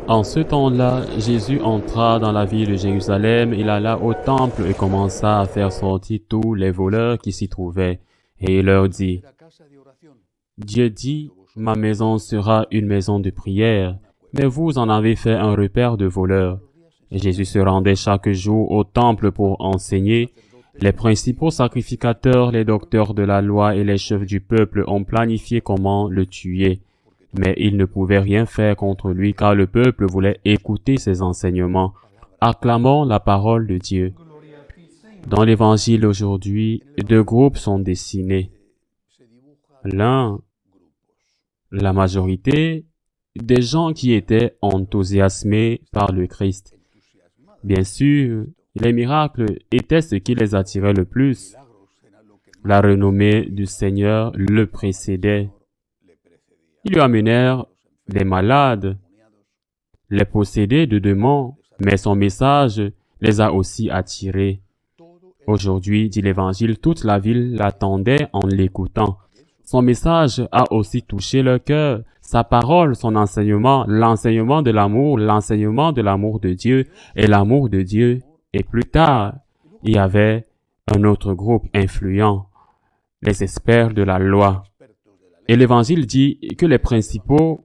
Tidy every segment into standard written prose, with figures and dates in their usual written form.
En ce temps-là, Jésus entra dans la ville de Jérusalem, il alla au temple et commença à faire sortir tous les voleurs qui s'y trouvaient. Et il leur dit, « Dieu dit, ma maison sera une maison de prière, mais vous en avez fait un repère de voleurs. » Et Jésus se rendait chaque jour au temple pour enseigner. Les principaux sacrificateurs, les docteurs de la loi et les chefs du peuple ont planifié comment le tuer. Mais ils ne pouvaient rien faire contre lui car le peuple voulait écouter ses enseignements. Acclamons la parole de Dieu. Dans l'Évangile aujourd'hui, deux groupes sont dessinés. L'un, la majorité, des gens qui étaient enthousiasmés par le Christ. Bien sûr, les miracles étaient ce qui les attirait le plus. La renommée du Seigneur le précédait. Ils lui amenèrent des malades, les possédés de démons, mais son message les a aussi attirés. Aujourd'hui, dit l'Évangile, toute la ville l'attendait en l'écoutant. Son message a aussi touché leur cœur. Sa parole, son enseignement, l'enseignement de l'amour de Dieu et l'amour de Dieu. Et plus tard, il y avait un autre groupe influent, les experts de la loi. Et l'Évangile dit que les principaux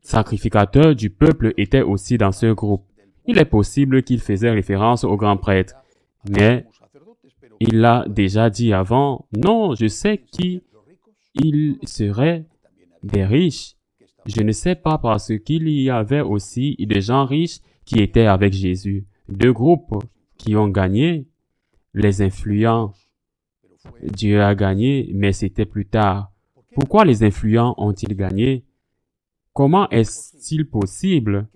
sacrificateurs du peuple étaient aussi dans ce groupe. Il est possible qu'ils faisaient référence aux grands prêtres, mais il l'a déjà dit avant, non, je sais qui ils seraient des riches. Je ne sais pas parce qu'il y avait aussi des gens riches qui étaient avec Jésus. Deux groupes qui ont gagné, les influents. Dieu a gagné, mais c'était plus tard. Pourquoi les influents ont-ils gagné? Comment est-il possible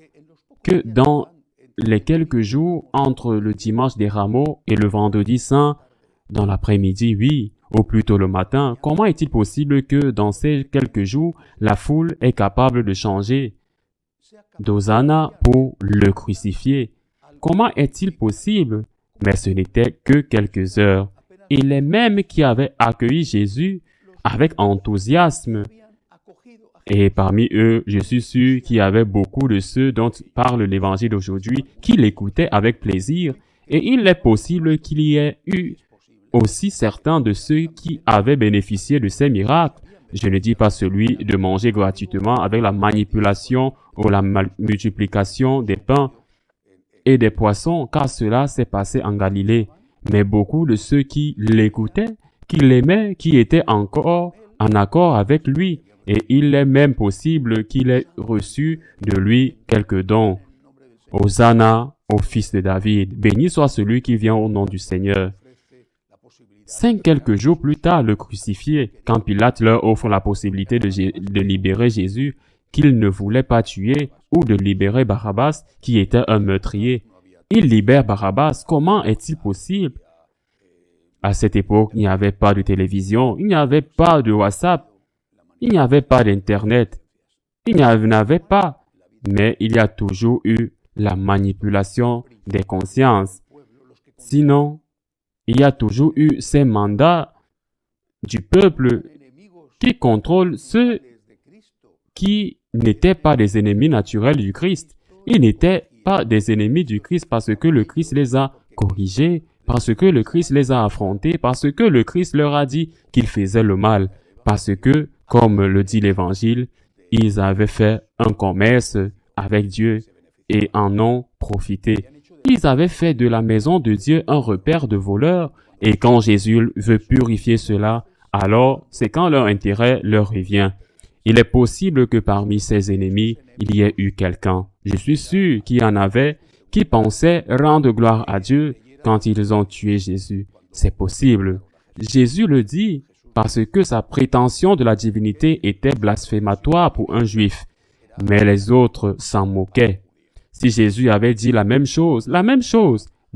que dans les quelques jours entre le dimanche des Rameaux et le vendredi saint, dans l'après-midi, oui, ou plutôt le matin, comment est-il possible que dans ces quelques jours, la foule est capable de changer d'Hosanna pour le crucifier? Comment est-il possible? Mais ce n'était que quelques heures. Et les mêmes qui avaient accueilli Jésus avec enthousiasme. Et parmi eux, je suis sûr qu'il y avait beaucoup de ceux dont parle l'Évangile d'aujourd'hui qui l'écoutaient avec plaisir. Et il est possible qu'il y ait eu aussi certains de ceux qui avaient bénéficié de ces miracles. Je ne dis pas celui de manger gratuitement avec la manipulation ou la multiplication des pains et des poissons, car cela s'est passé en Galilée. Mais beaucoup de ceux qui l'écoutaient, qui l'aimaient, qui étaient encore en accord avec lui. Et il est même possible qu'il ait reçu de lui quelques dons. Hosanna au fils de David. Béni soit celui qui vient au nom du Seigneur. Quelques jours plus tard, le crucifié, quand Pilate leur offre la possibilité de libérer Jésus, qu'il ne voulait pas tuer, ou de libérer Barabbas, qui était un meurtrier. Il libère Barabbas. Comment est-il possible? À cette époque, il n'y avait pas de télévision, il n'y avait pas de WhatsApp, il n'y avait pas d'Internet, il n'y en avait pas. Mais il y a toujours eu la manipulation des consciences. Sinon, il y a toujours eu ces mandats du peuple qui contrôlent ceux qui n'étaient pas des ennemis naturels du Christ. Ils n'étaient pas des ennemis du Christ parce que le Christ les a corrigés, parce que le Christ les a affrontés, parce que le Christ leur a dit qu'ils faisaient le mal, parce que, comme le dit l'Évangile, ils avaient fait un commerce avec Dieu et en ont profité. Ils avaient fait de la maison de Dieu un repère de voleurs, et quand Jésus veut purifier cela, alors c'est quand leur intérêt leur revient. Il est possible que parmi ses ennemis, il y ait eu quelqu'un. Je suis sûr qu'il y en avait qui pensaient rendre gloire à Dieu quand ils ont tué Jésus. C'est possible. Jésus le dit parce que sa prétention de la divinité était blasphématoire pour un juif. Mais les autres s'en moquaient. Si Jésus avait dit la même chose,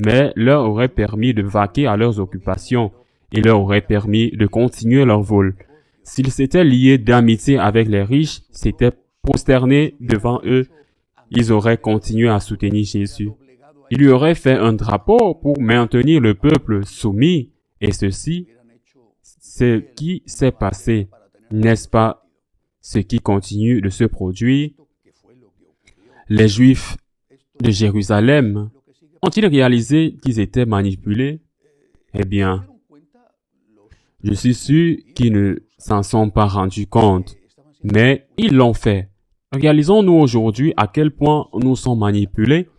mais leur aurait permis de vaquer à leurs occupations. Il leur aurait permis de continuer leur vol. S'ils s'étaient liés d'amitié avec les riches, s'étaient prosternés devant eux, ils auraient continué à soutenir Jésus. Il lui aurait fait un drapeau pour maintenir le peuple soumis, Et ceci, c'est ce qui s'est passé. N'est-ce pas ce qui continue de se produire? Les Juifs de Jérusalem ont-ils réalisé qu'ils étaient manipulés? Eh bien, je suis sûr qu'ils ne s'en sont pas rendus compte, mais ils l'ont fait. Réalisons-nous aujourd'hui à quel point nous sommes manipulés.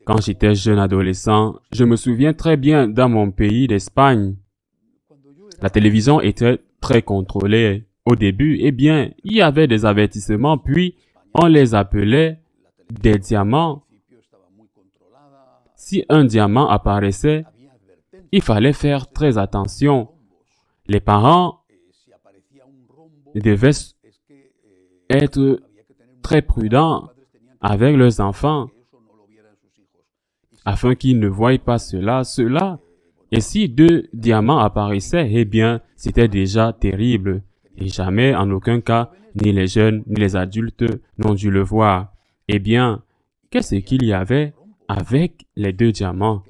Quand j'étais jeune adolescent, je me souviens très bien dans mon pays d'Espagne. La télévision était très contrôlée. Au début, eh bien, il y avait des avertissements, puis on les appelait des diamants. Si un diamant apparaissait, il fallait faire très attention. Les parents devaient être très prudents avec leurs enfants afin qu'ils ne voient pas cela. Et si 2 diamants apparaissaient, eh bien, c'était déjà terrible. Et jamais, en aucun cas, ni les jeunes, ni les adultes n'ont dû le voir. Eh bien, qu'est-ce qu'il y avait avec les 2 diamants?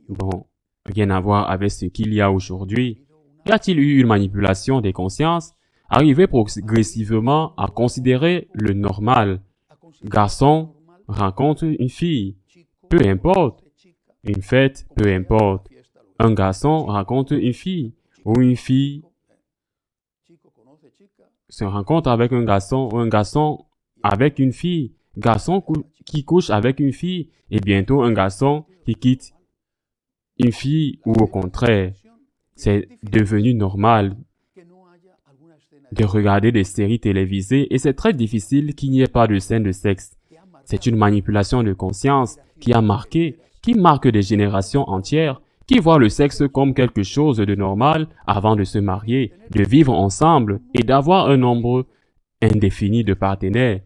Bon, rien à voir avec ce qu'il y a aujourd'hui. Y a-t-il eu une manipulation des consciences? Arriver progressivement à considérer le normal. Garçon rencontre une fille, peu importe. Une fête, peu importe. Un garçon rencontre une fille, ou une fille se rencontre avec un garçon, ou un garçon avec une fille. Garçon qui couche avec une fille, et bientôt un garçon qui quitte une fille, ou au contraire. C'est devenu normal de regarder des séries télévisées et c'est très difficile qu'il n'y ait pas de scène de sexe. C'est une manipulation de conscience qui marque des générations entières, qui voient le sexe comme quelque chose de normal avant de se marier, de vivre ensemble et d'avoir un nombre indéfini de partenaires,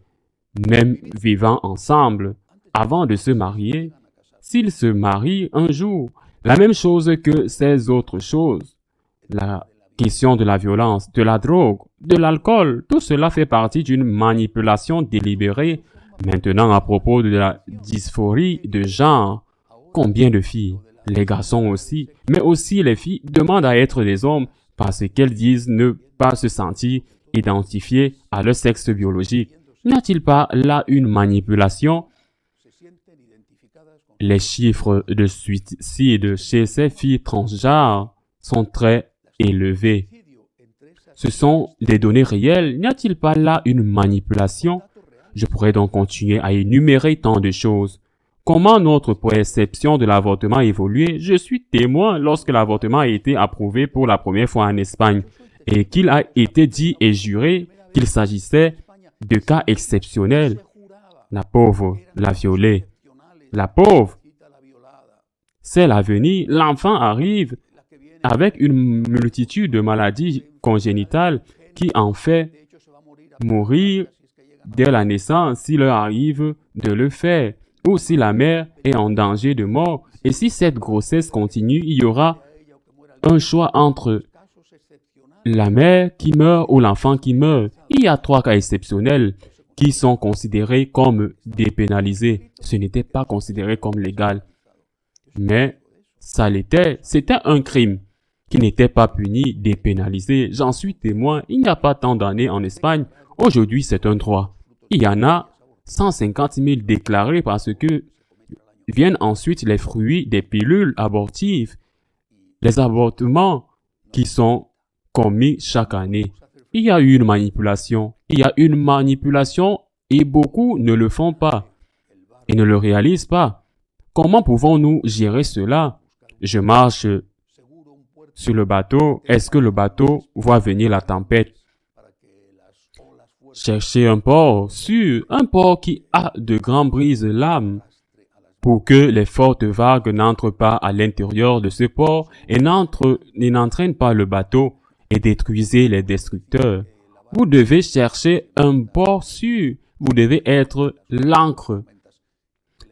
même vivant ensemble avant de se marier. S'ils se marient un jour, la même chose que ces autres choses, la question de la violence, de la drogue, de l'alcool, tout cela fait partie d'une manipulation délibérée. Maintenant, à propos de la dysphorie de genre, combien de filles, les garçons aussi, mais aussi les filles demandent à être des hommes parce qu'elles disent ne pas se sentir identifiées à leur sexe biologique. N'y a-t-il pas là une manipulation? Les chiffres de suicide chez ces filles transgenres sont très élevés. Ce sont des données réelles. N'y a-t-il pas là une manipulation? Je pourrais donc continuer à énumérer tant de choses. Comment notre perception de l'avortement a évolué? Je suis témoin lorsque l'avortement a été approuvé pour la première fois en Espagne et qu'il a été dit et juré qu'il s'agissait de cas exceptionnels. La pauvre, la violée. La pauvre, c'est l'avenir. L'enfant arrive avec une multitude de maladies congénitales qui en fait mourir dès la naissance s'il leur arrive de le faire, ou si la mère est en danger de mort. Et si cette grossesse continue, il y aura un choix entre la mère qui meurt ou l'enfant qui meurt. Il y a 3 cas exceptionnels qui sont considérés comme dépénalisés. Ce n'était pas considéré comme légal. Mais ça l'était. C'était un crime qui n'était pas puni, dépénalisé. J'en suis témoin. Il n'y a pas tant d'années en Espagne. Aujourd'hui, c'est un droit. Il y en a 150 000 déclarés parce que viennent ensuite les fruits des pilules abortives, les avortements qui sont commis chaque année. Il y a eu une manipulation. Il y a une manipulation et beaucoup ne le font pas et ne le réalisent pas. Comment pouvons-nous gérer cela? Je marche sur le bateau. Est-ce que le bateau voit venir la tempête? Chercher un port sûr, un port qui a de grandes brises lames pour que les fortes vagues n'entrent pas à l'intérieur de ce port et n'entraînent pas le bateau et détruisent les destructeurs. Vous devez chercher un port sûr. Vous devez être l'ancre.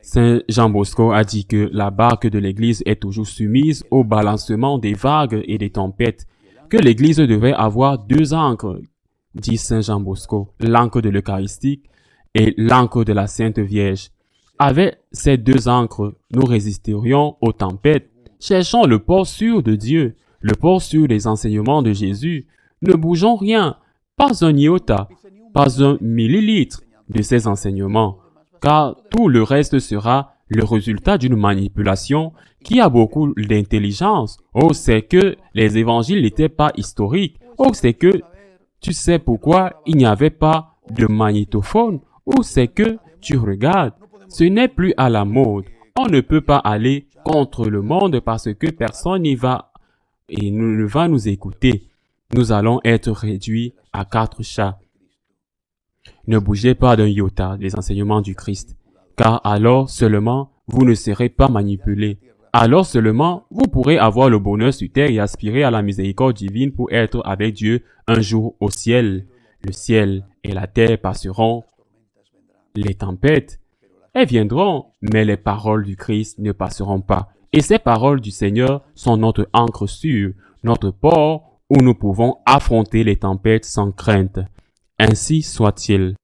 Saint Jean Bosco a dit que la barque de l'Église est toujours soumise au balancement des vagues et des tempêtes, que l'Église devait avoir 2 ancres, dit Saint Jean Bosco, l'ancre de l'Eucharistique et l'ancre de la Sainte Vierge. Avec ces deux ancres, nous résisterions aux tempêtes. Cherchons le port sûr de Dieu, le port sûr des enseignements de Jésus. Ne bougeons rien, pas un iota, pas un millilitre de ces enseignements, car tout le reste sera le résultat d'une manipulation qui a beaucoup d'intelligence. Oh, c'est que les évangiles n'étaient pas historiques. Oh, c'est que tu sais pourquoi il n'y avait pas de magnétophone. Oh, c'est que tu regardes. Ce n'est plus à la mode. On ne peut pas aller contre le monde parce que personne n'y va et ne va nous écouter. Nous allons être réduits à 4 chats. Ne bougez pas d'un iota des enseignements du Christ, car alors seulement vous ne serez pas manipulés. Alors seulement vous pourrez avoir le bonheur sur terre et aspirer à la miséricorde divine pour être avec Dieu un jour au ciel. Le ciel et la terre passeront. Les tempêtes, elles viendront, mais les paroles du Christ ne passeront pas. Et ces paroles du Seigneur sont notre ancre sûre, notre port où nous pouvons affronter les tempêtes sans crainte. Ainsi soit-il.